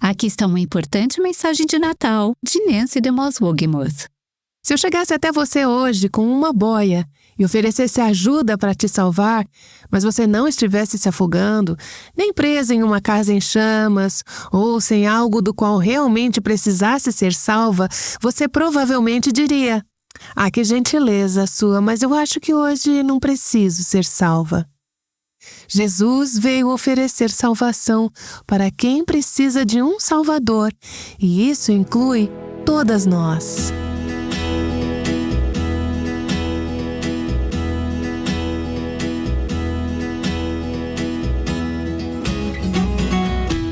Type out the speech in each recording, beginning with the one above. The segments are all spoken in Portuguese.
Aqui está uma importante mensagem de Natal de Nancy DeMoss Wogemuth. Se eu chegasse até você hoje com uma boia e oferecesse ajuda para te salvar, mas você não estivesse se afogando, nem presa em uma casa em chamas, ou sem algo do qual realmente precisasse ser salva, você provavelmente diria: "Ah, que gentileza sua, mas eu acho que hoje não preciso ser salva." Jesus veio oferecer salvação para quem precisa de um Salvador, e isso inclui todas nós.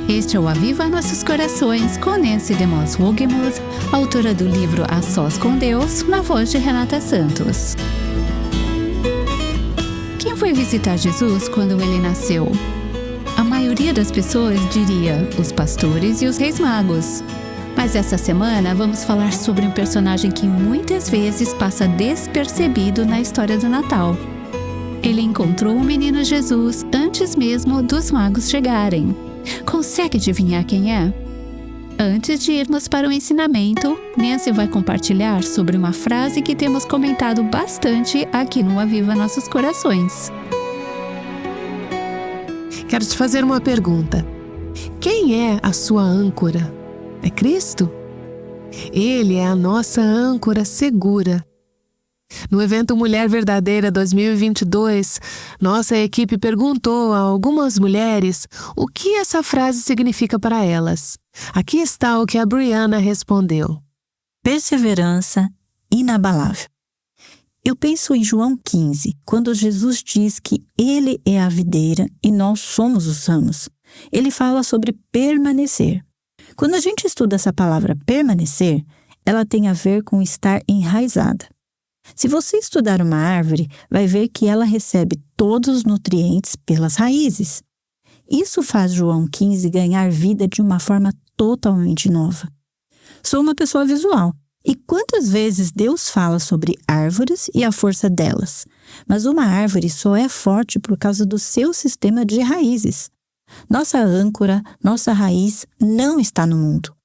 Este é o Aviva Nossos Corações, com Nancy DeMoss Wogemuth, autora do livro A Sós com Deus, na voz de Renata Santos. Quem foi visitar Jesus quando ele nasceu? A maioria das pessoas diria os pastores e os reis magos. Mas essa semana vamos falar sobre um personagem que muitas vezes passa despercebido na história do Natal. Ele encontrou o menino Jesus antes mesmo dos magos chegarem. Consegue adivinhar quem é? Antes de irmos para o ensinamento, Nancy vai compartilhar sobre uma frase que temos comentado bastante aqui no Aviva Nossos Corações. Quero te fazer uma pergunta. Quem é a sua âncora? É Cristo? Ele é a nossa âncora segura. No evento Mulher Verdadeira 2022, nossa equipe perguntou a algumas mulheres o que essa frase significa para elas. Aqui está o que a Brianna respondeu. Perseverança inabalável. Eu penso em João 15, quando Jesus diz que Ele é a videira e nós somos os ramos. Ele fala sobre permanecer. Quando a gente estuda essa palavra permanecer, ela tem a ver com estar enraizada. Se você estudar uma árvore, vai ver que ela recebe todos os nutrientes pelas raízes. Isso faz João 15 ganhar vida de uma forma totalmente nova. Sou uma pessoa visual. E quantas vezes Deus fala sobre árvores e a força delas? Mas uma árvore só é forte por causa do seu sistema de raízes. Nossa âncora, nossa raiz não está no mundo.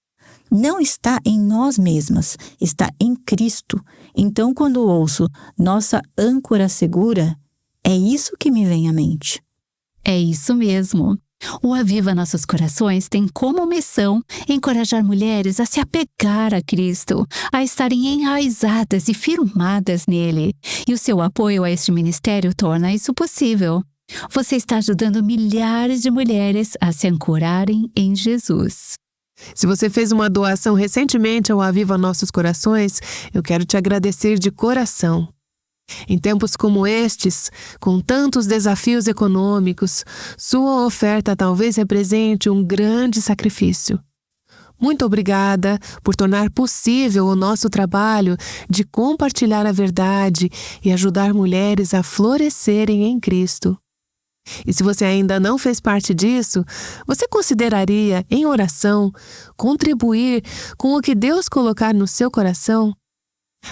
Não está em nós mesmas, está em Cristo. Então, quando ouço nossa âncora segura, é isso que me vem à mente. É isso mesmo. O Aviva Nossos Corações tem como missão encorajar mulheres a se apegar a Cristo, a estarem enraizadas e firmadas nele. E o seu apoio a este ministério torna isso possível. Você está ajudando milhares de mulheres a se ancorarem em Jesus. Se você fez uma doação recentemente ao Aviva Nossos Corações, eu quero te agradecer de coração. Em tempos como estes, com tantos desafios econômicos, sua oferta talvez represente um grande sacrifício. Muito obrigada por tornar possível o nosso trabalho de compartilhar a verdade e ajudar mulheres a florescerem em Cristo. E se você ainda não fez parte disso, você consideraria, em oração, contribuir com o que Deus colocar no seu coração?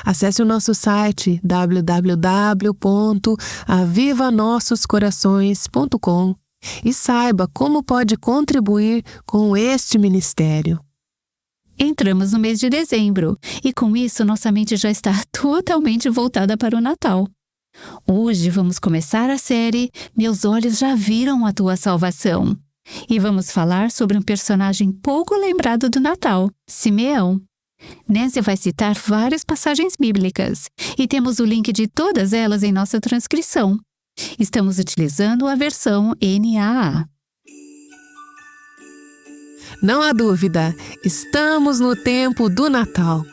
Acesse o nosso site www.avivanossoscorações.com e saiba como pode contribuir com este ministério. Entramos no mês de dezembro e com isso nossa mente já está totalmente voltada para o Natal. Hoje vamos começar a série Meus Olhos Já Viram a Tua Salvação. E vamos falar sobre um personagem pouco lembrado do Natal, Simeão. Nancy vai citar várias passagens bíblicas e temos o link de todas elas em nossa transcrição. Estamos utilizando a versão NAA. Não há dúvida, estamos no tempo do Natal.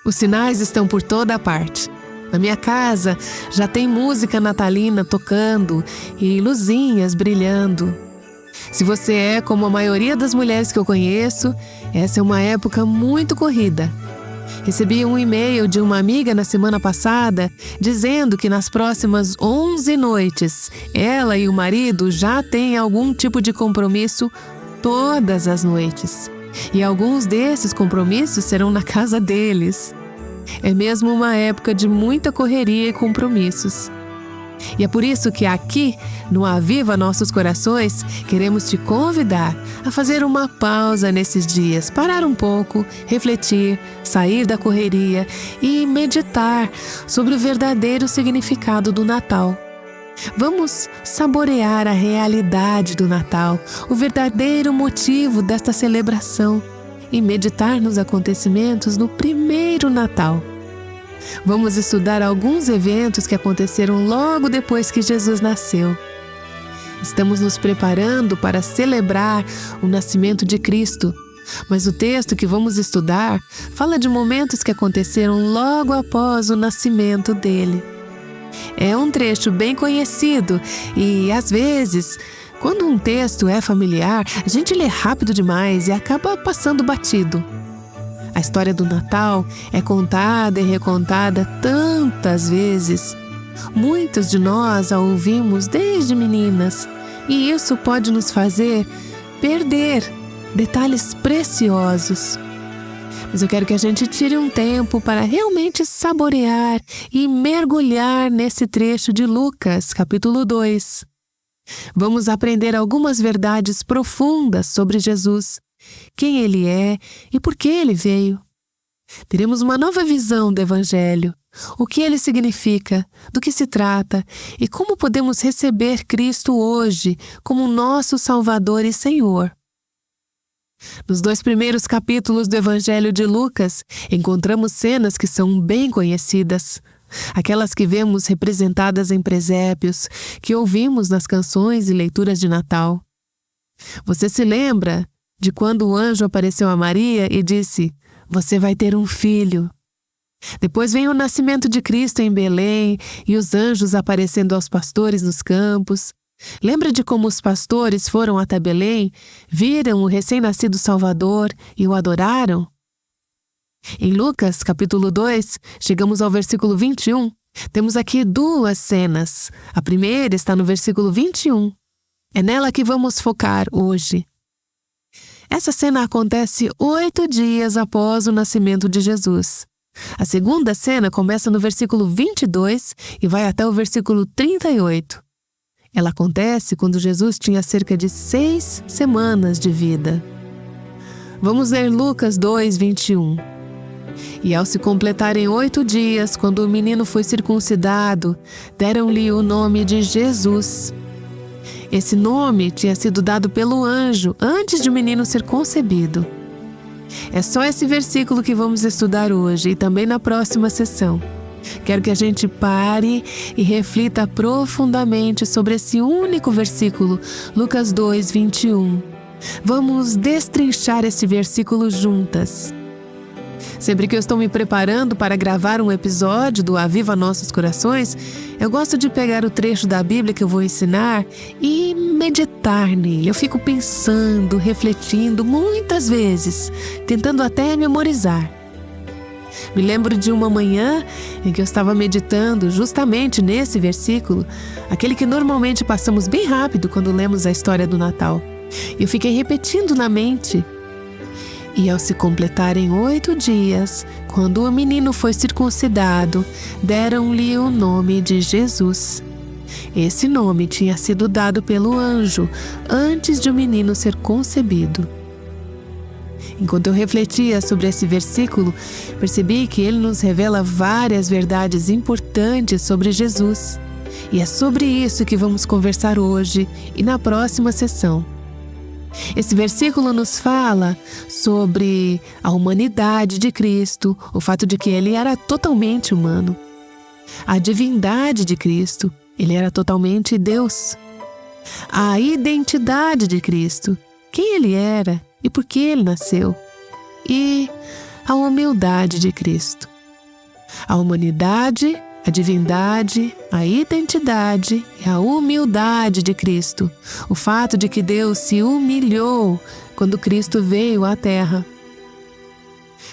Os sinais estão por toda parte. Na minha casa já tem música natalina tocando e luzinhas brilhando. Se você é como a maioria das mulheres que eu conheço, essa é uma época muito corrida. Recebi um e-mail de uma amiga na semana passada dizendo que nas próximas 11 noites, ela e o marido já têm algum tipo de compromisso todas as noites. E alguns desses compromissos serão na casa deles. É mesmo uma época de muita correria e compromissos. E é por isso que aqui, no Aviva Nossos Corações, queremos te convidar a fazer uma pausa nesses dias, parar um pouco, refletir, sair da correria e meditar sobre o verdadeiro significado do Natal. Vamos saborear a realidade do Natal, o verdadeiro motivo desta celebração e meditar nos acontecimentos no primeiro Natal. Vamos estudar alguns eventos que aconteceram logo depois que Jesus nasceu. Estamos nos preparando para celebrar o nascimento de Cristo, mas o texto que vamos estudar fala de momentos que aconteceram logo após o nascimento dele. É um trecho bem conhecido e, às vezes, quando um texto é familiar, a gente lê rápido demais e acaba passando batido. A história do Natal é contada e recontada tantas vezes. Muitos de nós a ouvimos desde meninas, e isso pode nos fazer perder detalhes preciosos. Mas eu quero que a gente tire um tempo para realmente saborear e mergulhar nesse trecho de Lucas, capítulo 2. Vamos aprender algumas verdades profundas sobre Jesus, quem ele é e por que ele veio. Teremos uma nova visão do Evangelho, o que ele significa, do que se trata e como podemos receber Cristo hoje como nosso Salvador e Senhor. Nos 2 primeiros capítulos do Evangelho de Lucas, encontramos cenas que são bem conhecidas, aquelas que vemos representadas em presépios, que ouvimos nas canções e leituras de Natal. Você se lembra de quando o anjo apareceu a Maria e disse: "Você vai ter um filho"? Depois vem o nascimento de Cristo em Belém e os anjos aparecendo aos pastores nos campos. Lembra de como os pastores foram até Belém, viram o recém-nascido Salvador e o adoraram? Em Lucas, capítulo 2, chegamos ao versículo 21. Temos aqui 2 cenas. A primeira está no versículo 21. É nela que vamos focar hoje. Essa cena acontece 8 dias após o nascimento de Jesus. A segunda cena começa no versículo 22 e vai até o versículo 38. Ela acontece quando Jesus tinha cerca de 6 semanas de vida. Vamos ler Lucas 2, 21. E ao se completarem 8 dias, quando o menino foi circuncidado, deram-lhe o nome de Jesus. Esse nome tinha sido dado pelo anjo antes de o menino ser concebido. É só esse versículo que vamos estudar hoje e também na próxima sessão. Quero que a gente pare e reflita profundamente sobre esse único versículo, Lucas 2, 21. Vamos destrinchar esse versículo juntas. Sempre que eu estou me preparando para gravar um episódio do Aviva Nossos Corações, eu gosto de pegar o trecho da Bíblia que eu vou ensinar e meditar nele. Eu fico pensando, refletindo muitas vezes, tentando até memorizar. Me lembro de uma manhã em que eu estava meditando justamente nesse versículo, aquele que normalmente passamos bem rápido quando lemos a história do Natal. Eu fiquei repetindo na mente: e ao se completarem 8 dias, quando o menino foi circuncidado, deram-lhe o nome de Jesus. Esse nome tinha sido dado pelo anjo antes de o menino ser concebido. Enquanto eu refletia sobre esse versículo, percebi que ele nos revela várias verdades importantes sobre Jesus. E é sobre isso que vamos conversar hoje e na próxima sessão. Esse versículo nos fala sobre a humanidade de Cristo, o fato de que ele era totalmente humano. A divindade de Cristo, ele era totalmente Deus. A identidade de Cristo, quem ele era e por que ele nasceu. E a humildade de Cristo. A humanidade, a divindade, a identidade e a humildade de Cristo. O fato de que Deus se humilhou quando Cristo veio à Terra.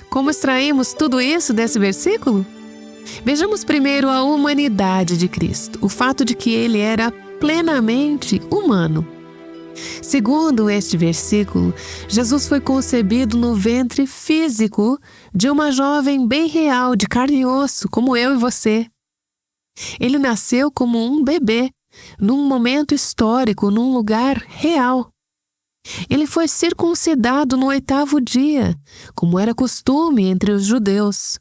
Como extraímos tudo isso desse versículo? Vejamos primeiro a humanidade de Cristo, o fato de que ele era plenamente humano. Segundo este versículo, Jesus foi concebido no ventre físico de uma jovem bem real, de carne e osso, como eu e você. Ele nasceu como um bebê, num momento histórico, num lugar real. Ele foi circuncidado no 8º dia, como era costume entre os judeus.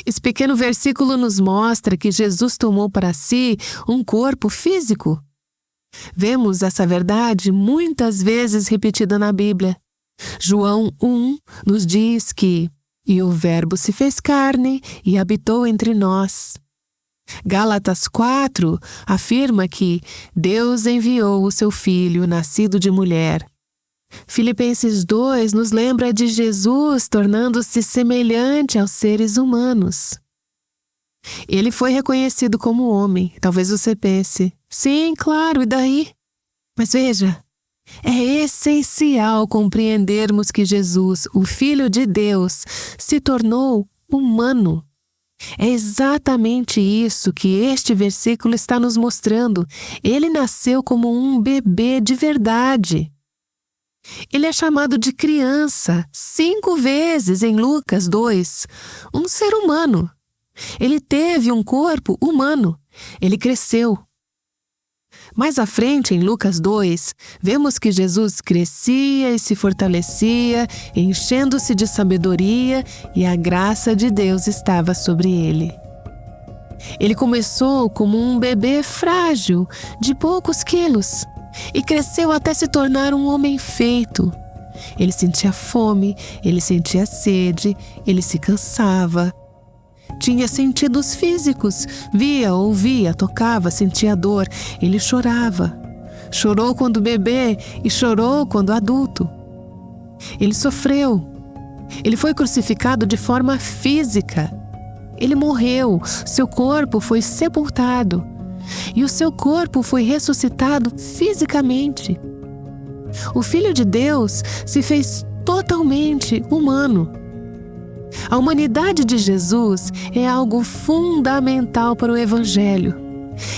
Esse pequeno versículo nos mostra que Jesus tomou para si um corpo físico. Vemos essa verdade muitas vezes repetida na Bíblia. João 1 nos diz que "E o Verbo se fez carne e habitou entre nós." Gálatas 4 afirma que Deus enviou o seu Filho, nascido de mulher. Filipenses 2 nos lembra de Jesus tornando-se semelhante aos seres humanos. Ele foi reconhecido como homem. Talvez você pense, sim, claro, e daí? Mas veja, é essencial compreendermos que Jesus, o Filho de Deus, se tornou humano. É exatamente isso que este versículo está nos mostrando. Ele nasceu como um bebê de verdade. Ele é chamado de criança 5 vezes em Lucas 2, um ser humano. Ele teve um corpo humano. Ele cresceu. Mais à frente, em Lucas 2, vemos que Jesus crescia e se fortalecia, enchendo-se de sabedoria, e a graça de Deus estava sobre ele. Ele começou como um bebê frágil, de poucos quilos, e cresceu até se tornar um homem feito. Ele sentia fome, ele sentia sede, ele se cansava. Tinha sentidos físicos, via, ouvia, tocava, sentia dor. Ele chorava. Chorou quando bebê e chorou quando adulto. Ele sofreu. Ele foi crucificado de forma física. Ele morreu, seu corpo foi sepultado. E o seu corpo foi ressuscitado fisicamente. O Filho de Deus se fez totalmente humano. A humanidade de Jesus é algo fundamental para o Evangelho.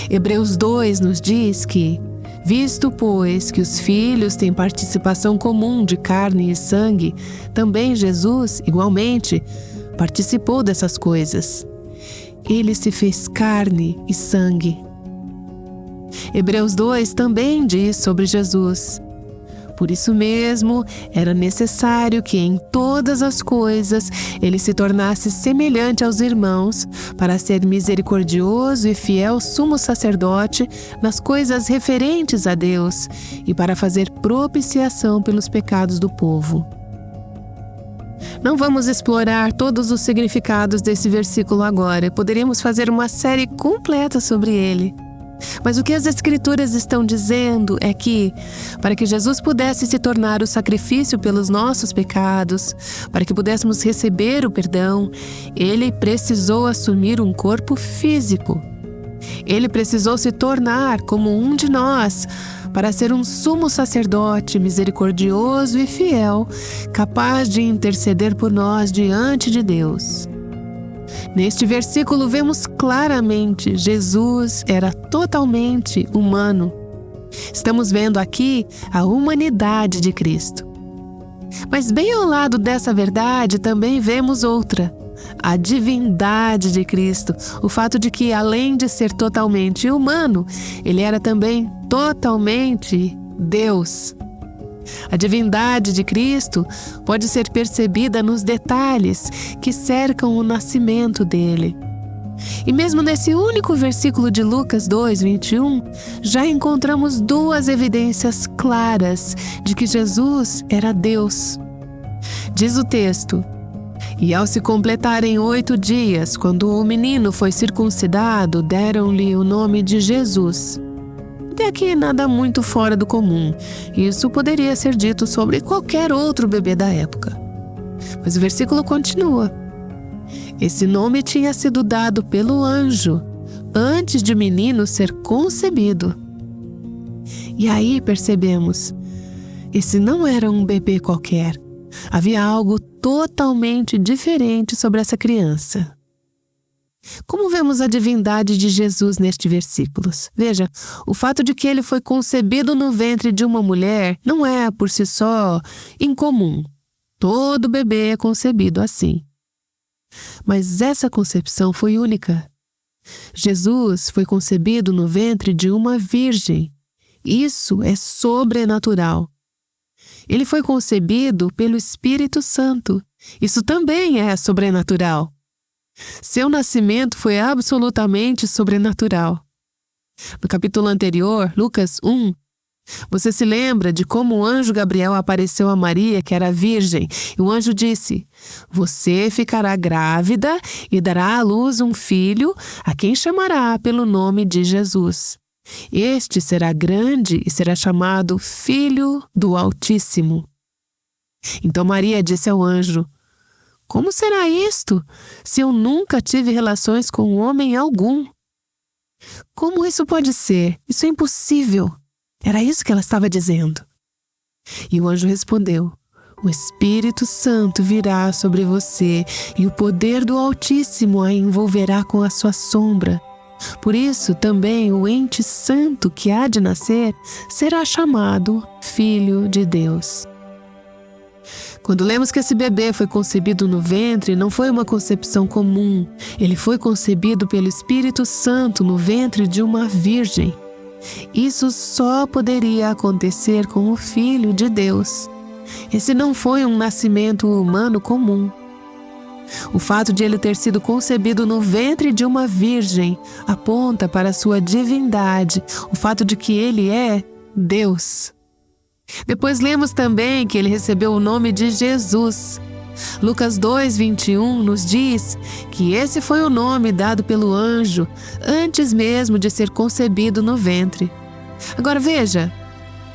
Hebreus 2 nos diz que, visto, pois, que os filhos têm participação comum de carne e sangue, também Jesus, igualmente, participou dessas coisas. Ele se fez carne e sangue. Hebreus 2 também diz sobre Jesus: por isso mesmo, era necessário que em todas as coisas ele se tornasse semelhante aos irmãos, para ser misericordioso e fiel sumo sacerdote nas coisas referentes a Deus e para fazer propiciação pelos pecados do povo. Não vamos explorar todos os significados desse versículo agora. Poderíamos fazer uma série completa sobre ele. Mas o que as Escrituras estão dizendo é que, para que Jesus pudesse se tornar o sacrifício pelos nossos pecados, para que pudéssemos receber o perdão, ele precisou assumir um corpo físico. Ele precisou se tornar como um de nós, para ser um sumo sacerdote misericordioso e fiel, capaz de interceder por nós diante de Deus. Neste versículo vemos claramente Jesus era totalmente humano. Estamos vendo aqui a humanidade de Cristo. Mas bem ao lado dessa verdade também vemos outra, a divindade de Cristo, o fato de que, além de ser totalmente humano, ele era também totalmente Deus. A divindade de Cristo pode ser percebida nos detalhes que cercam o nascimento dele. E mesmo nesse único versículo de Lucas 2:21, já encontramos 2 evidências claras de que Jesus era Deus. Diz o texto: e ao se completarem 8 dias, quando o menino foi circuncidado, deram-lhe o nome de Jesus. Até aqui nada muito fora do comum. Isso poderia ser dito sobre qualquer outro bebê da época. Mas o versículo continua. Esse nome tinha sido dado pelo anjo, antes de o menino ser concebido. E aí percebemos, esse não era um bebê qualquer. Havia algo totalmente diferente sobre essa criança. Como vemos a divindade de Jesus nestes versículos? Veja, o fato de que ele foi concebido no ventre de uma mulher não é, por si só, incomum. Todo bebê é concebido assim. Mas essa concepção foi única. Jesus foi concebido no ventre de uma virgem. Isso é sobrenatural. Ele foi concebido pelo Espírito Santo. Isso também é sobrenatural. Seu nascimento foi absolutamente sobrenatural. No capítulo anterior, Lucas 1, você se lembra de como o anjo Gabriel apareceu a Maria, que era virgem, e o anjo disse: "Você ficará grávida e dará à luz um filho, a quem chamará pelo nome de Jesus. Este será grande e será chamado Filho do Altíssimo." Então Maria disse ao anjo: "Como será isto, se eu nunca tive relações com homem algum? Como isso pode ser? Isso é impossível." Era isso que ela estava dizendo. E o anjo respondeu: "O Espírito Santo virá sobre você e o poder do Altíssimo a envolverá com a sua sombra. Por isso também o ente santo que há de nascer será chamado Filho de Deus." Quando lemos que esse bebê foi concebido no ventre, não foi uma concepção comum. Ele foi concebido pelo Espírito Santo no ventre de uma virgem. Isso só poderia acontecer com o Filho de Deus. Esse não foi um nascimento humano comum. O fato de ele ter sido concebido no ventre de uma virgem aponta para a sua divindade, o fato de que ele é Deus. Depois lemos também que ele recebeu o nome de Jesus. Lucas 2:21 nos diz que esse foi o nome dado pelo anjo antes mesmo de ser concebido no ventre. Agora veja,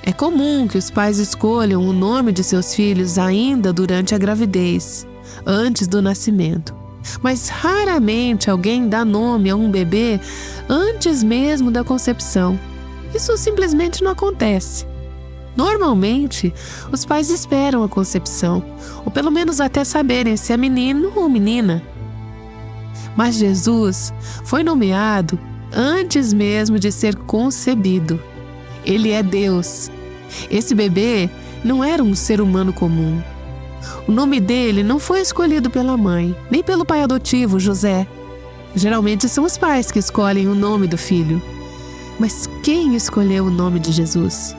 é comum que os pais escolham o nome de seus filhos ainda durante a gravidez, antes do nascimento. Mas raramente alguém dá nome a um bebê antes mesmo da concepção. Isso simplesmente não acontece. Normalmente, os pais esperam a concepção, ou pelo menos até saberem se é menino ou menina. Mas Jesus foi nomeado antes mesmo de ser concebido. Ele é Deus. Esse bebê não era um ser humano comum. O nome dele não foi escolhido pela mãe, nem pelo pai adotivo, José. Geralmente são os pais que escolhem o nome do filho. Mas quem escolheu o nome de Jesus?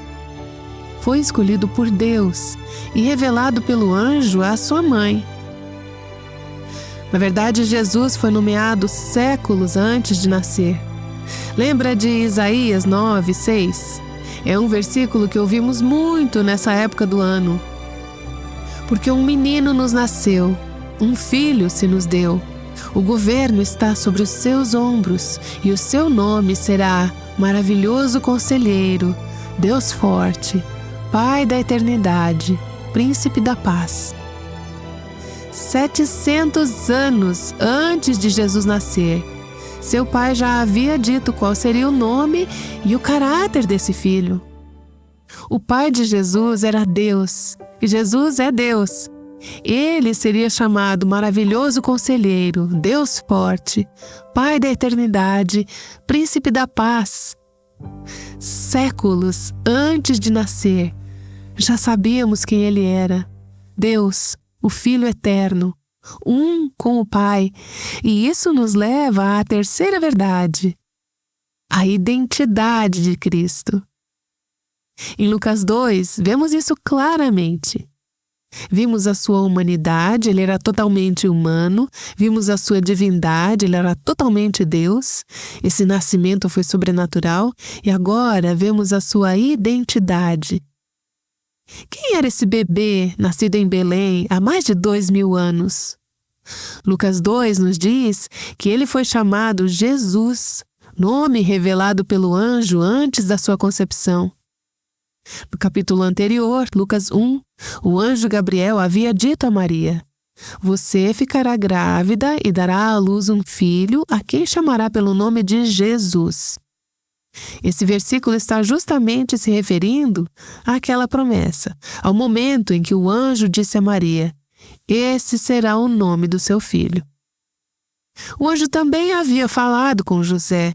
Foi escolhido por Deus e revelado pelo anjo à sua mãe. Na verdade, Jesus foi nomeado séculos antes de nascer. Lembra de Isaías 9:6? É um versículo que ouvimos muito nessa época do ano. Porque um menino nos nasceu, um filho se nos deu. O governo está sobre os seus ombros e o seu nome será Maravilhoso Conselheiro, Deus Forte, Pai da Eternidade, Príncipe da Paz. 700 anos antes de Jesus nascer, seu pai já havia dito qual seria o nome e o caráter desse filho. O pai de Jesus era Deus, e Jesus é Deus. Ele seria chamado Maravilhoso Conselheiro, Deus Forte, Pai da Eternidade, Príncipe da Paz. Séculos antes de nascer, já sabíamos quem ele era. Deus, o Filho Eterno, um com o Pai. E isso nos leva à terceira verdade, a identidade de Cristo. Em Lucas 2, vemos isso claramente. Vimos a sua humanidade, ele era totalmente humano. Vimos a sua divindade, ele era totalmente Deus. Esse nascimento foi sobrenatural. E agora vemos a sua identidade. Quem era esse bebê nascido em Belém há mais de 2000 anos? Lucas 2 nos diz que ele foi chamado Jesus, nome revelado pelo anjo antes da sua concepção. No capítulo anterior, Lucas 1, o anjo Gabriel havia dito a Maria: "Você ficará grávida e dará à luz um filho, a quem chamará pelo nome de Jesus." Esse versículo está justamente se referindo àquela promessa, ao momento em que o anjo disse a Maria: "Esse será o nome do seu filho." O anjo também havia falado com José.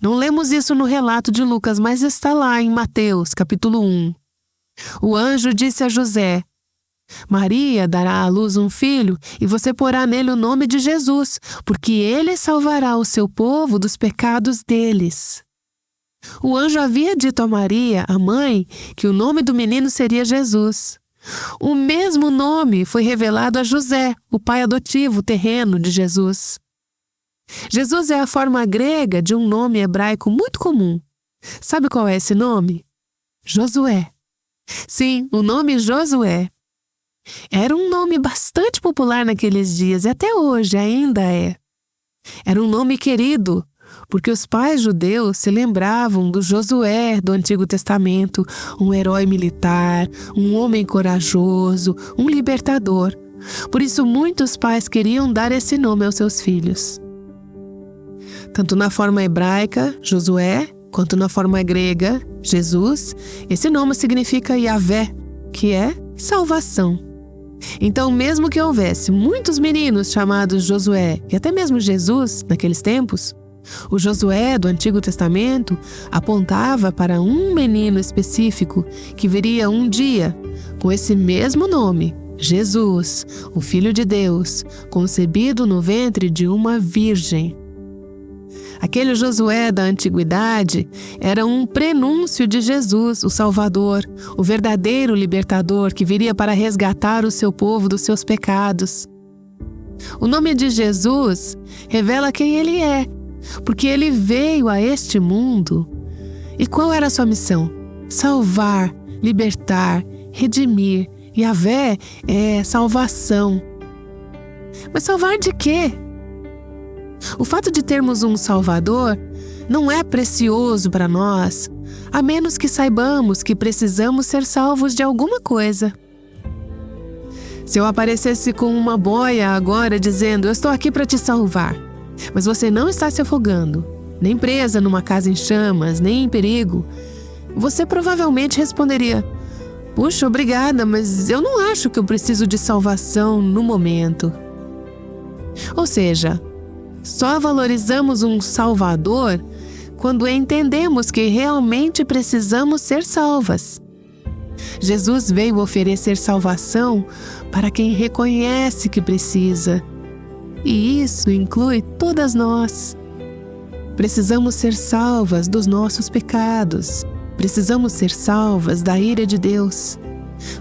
Não lemos isso no relato de Lucas, mas está lá em Mateus, capítulo 1. O anjo disse a José: Maria dará à luz um filho e você porá nele o nome de Jesus, porque ele salvará o seu povo dos pecados deles. O anjo havia dito a Maria, a mãe, que o nome do menino seria Jesus. O mesmo nome foi revelado a José, o pai adotivo terreno de Jesus. Jesus é a forma grega de um nome hebraico muito comum. Sabe qual é esse nome? Josué. Sim, o nome Josué. Era um nome bastante popular naqueles dias e até hoje ainda é. Era um nome querido, porque os pais judeus se lembravam do Josué do Antigo Testamento, um herói militar, um homem corajoso, um libertador. Por isso muitos pais queriam dar esse nome aos seus filhos. Tanto na forma hebraica, Josué, quanto na forma grega, Jesus, esse nome significa Yahvé, que é salvação. Então, mesmo que houvesse muitos meninos chamados Josué e até mesmo Jesus naqueles tempos, o Josué do Antigo Testamento apontava para um menino específico que viria um dia com esse mesmo nome, Jesus, o Filho de Deus, concebido no ventre de uma virgem. Aquele Josué da antiguidade era um prenúncio de Jesus, o Salvador, o verdadeiro libertador que viria para resgatar o seu povo dos seus pecados. O nome de Jesus revela quem ele é, porque ele veio a este mundo. E qual era a sua missão? Salvar, libertar, redimir. Yahvé é salvação. Mas salvar de quê? O fato de termos um Salvador não é precioso para nós, a menos que saibamos que precisamos ser salvos de alguma coisa. Se eu aparecesse com uma boia agora dizendo: eu estou aqui para te salvar, mas você não está se afogando, nem presa numa casa em chamas, nem em perigo, você provavelmente responderia: puxa, obrigada, mas eu não acho que eu preciso de salvação no momento. Ou seja, só valorizamos um Salvador quando entendemos que realmente precisamos ser salvas. Jesus veio oferecer salvação para quem reconhece que precisa. E isso inclui todas nós. Precisamos ser salvas dos nossos pecados. Precisamos ser salvas da ira de Deus.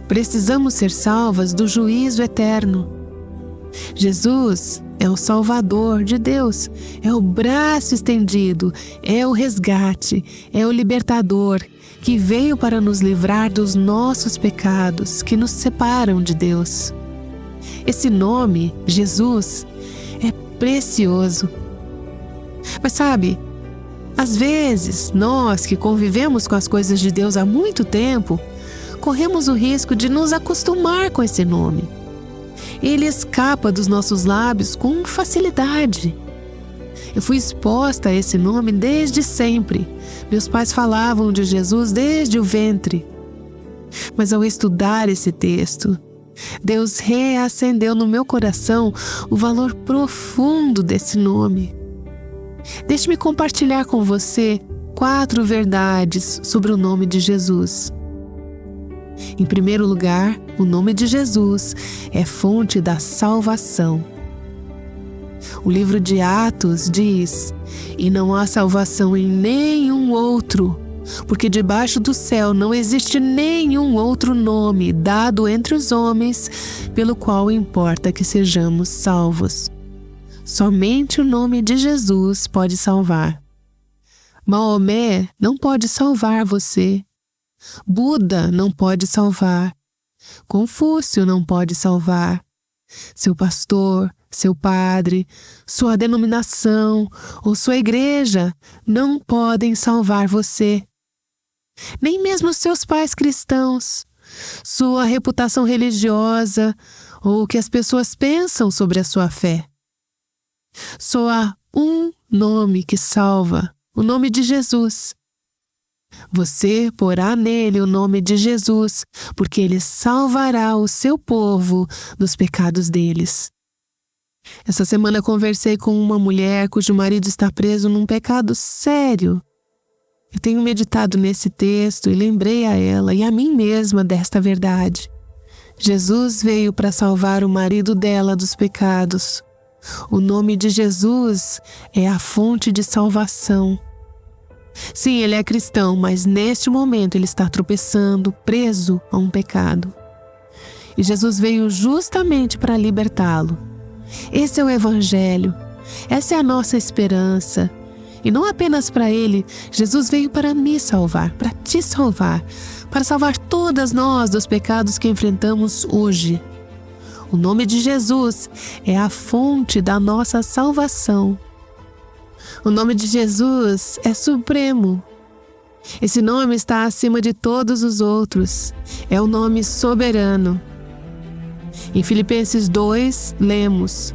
Precisamos ser salvas do juízo eterno. Jesus é o Salvador de Deus, é o braço estendido, é o resgate, é o libertador que veio para nos livrar dos nossos pecados que nos separam de Deus. Esse nome, Jesus, é precioso. Mas sabe, às vezes, nós que convivemos com as coisas de Deus há muito tempo, corremos o risco de nos acostumar com esse nome. Ele escapa dos nossos lábios com facilidade. Eu fui exposta a esse nome desde sempre. Meus pais falavam de Jesus desde o ventre. Mas ao estudar esse texto, Deus reacendeu no meu coração o valor profundo desse nome. Deixe-me compartilhar com você 4 verdades sobre o nome de Jesus. Em primeiro lugar, o nome de Jesus é fonte da salvação. O livro de Atos diz: e não há salvação em nenhum outro, porque debaixo do céu não existe nenhum outro nome dado entre os homens pelo qual importa que sejamos salvos. Somente o nome de Jesus pode salvar. Maomé não pode salvar você. Buda não pode salvar. Confúcio não pode salvar. Seu pastor, seu padre, sua denominação ou sua igreja não podem salvar você. Nem mesmo seus pais cristãos, sua reputação religiosa ou o que as pessoas pensam sobre a sua fé. Só há um nome que salva, o nome de Jesus. Você porá nele o nome de Jesus, porque ele salvará o seu povo dos pecados deles. Essa semana conversei com uma mulher cujo marido está preso num pecado sério. Eu tenho meditado nesse texto e lembrei a ela e a mim mesma desta verdade. Jesus veio para salvar o marido dela dos pecados. O nome de Jesus é a fonte de salvação. Sim, ele é cristão, mas neste momento ele está tropeçando, preso a um pecado. E Jesus veio justamente para libertá-lo. Esse é o Evangelho, essa é a nossa esperança. E não apenas para ele, Jesus veio para me salvar, para te salvar, para salvar todas nós dos pecados que enfrentamos hoje. O nome de Jesus é a fonte da nossa salvação. O nome de Jesus é supremo. Esse nome está acima de todos os outros. É o nome soberano. Em Filipenses 2, lemos: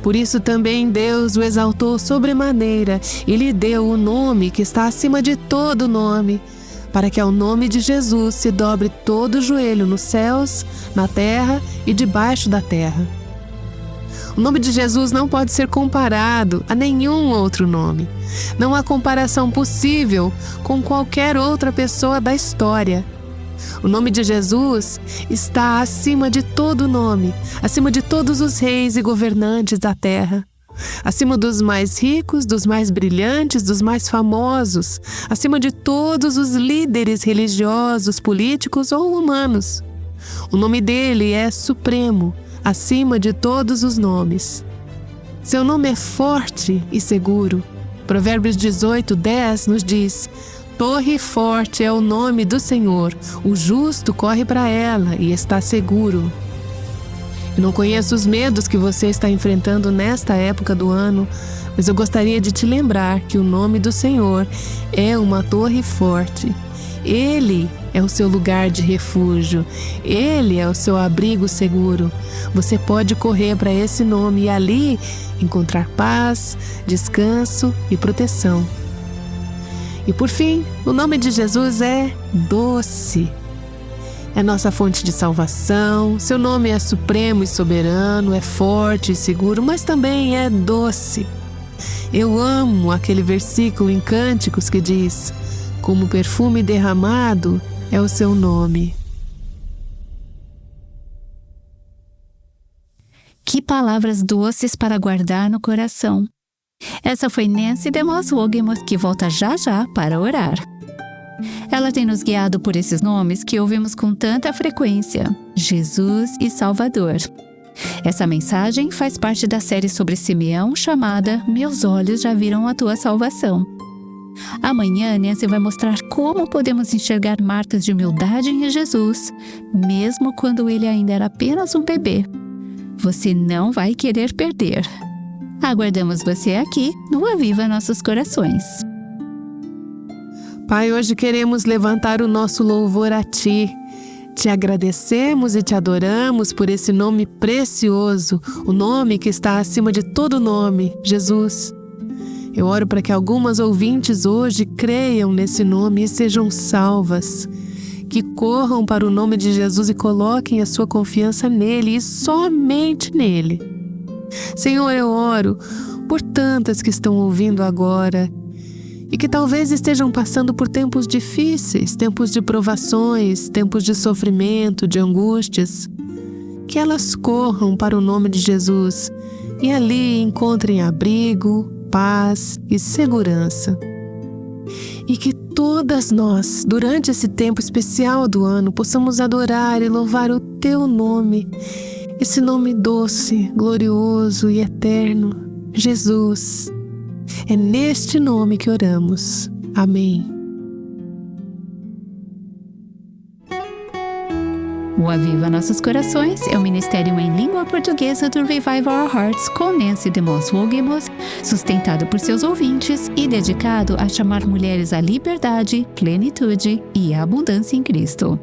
por isso também Deus o exaltou sobremaneira e lhe deu o nome que está acima de todo nome, para que ao nome de Jesus se dobre todo o joelho nos céus, na terra e debaixo da terra. O nome de Jesus não pode ser comparado a nenhum outro nome. Não há comparação possível com qualquer outra pessoa da história. O nome de Jesus está acima de todo nome, acima de todos os reis e governantes da terra, acima dos mais ricos, dos mais brilhantes, dos mais famosos, acima de todos os líderes religiosos, políticos ou humanos. O nome dele é supremo, acima de todos os nomes. Seu nome é forte e seguro. Provérbios 18:10 nos diz: torre forte é o nome do Senhor, o justo corre para ela e está seguro. Eu não conheço os medos que você está enfrentando nesta época do ano, mas eu gostaria de te lembrar que o nome do Senhor é uma torre forte. Ele é o seu lugar de refúgio, Ele é o seu abrigo seguro. Você pode correr para esse nome e ali encontrar paz, descanso e proteção. E por fim, o nome de Jesus é doce. É nossa fonte de salvação. Seu nome é supremo e soberano, é forte e seguro, mas também é doce. Eu amo aquele versículo em Cânticos que diz: como perfume derramado é o seu nome. Que palavras doces para guardar no coração. Essa foi Nancy DeMoss Wogemuth, que volta já já para orar. Ela tem nos guiado por esses nomes que ouvimos com tanta frequência: Jesus e Salvador. Essa mensagem faz parte da série sobre Simeão chamada Meus Olhos Já Viram a Tua Salvação. Amanhã, Nancy vai mostrar como podemos enxergar marcas de humildade em Jesus, mesmo quando ele ainda era apenas um bebê. Você não vai querer perder. Aguardamos você aqui no Aviva Nossos Corações. Pai, hoje queremos levantar o nosso louvor a Ti. Te agradecemos e te adoramos por esse nome precioso, o nome que está acima de todo nome, Jesus. Eu oro para que algumas ouvintes hoje creiam nesse nome e sejam salvas. Que corram para o nome de Jesus e coloquem a sua confiança nele e somente nele. Senhor, eu oro por tantas que estão ouvindo agora e que talvez estejam passando por tempos difíceis, tempos de provações, tempos de sofrimento, de angústias. Que elas corram para o nome de Jesus e ali encontrem abrigo, paz e segurança. E que todas nós, durante esse tempo especial do ano, possamos adorar e louvar o Teu nome, esse nome doce, glorioso e eterno, Jesus. É neste nome que oramos. Amém. O Aviva Nossos Corações é o ministério em língua portuguesa do Revive Our Hearts com Nancy DeMoss Wogemuth, sustentado por seus ouvintes e dedicado a chamar mulheres à liberdade, plenitude e abundância em Cristo.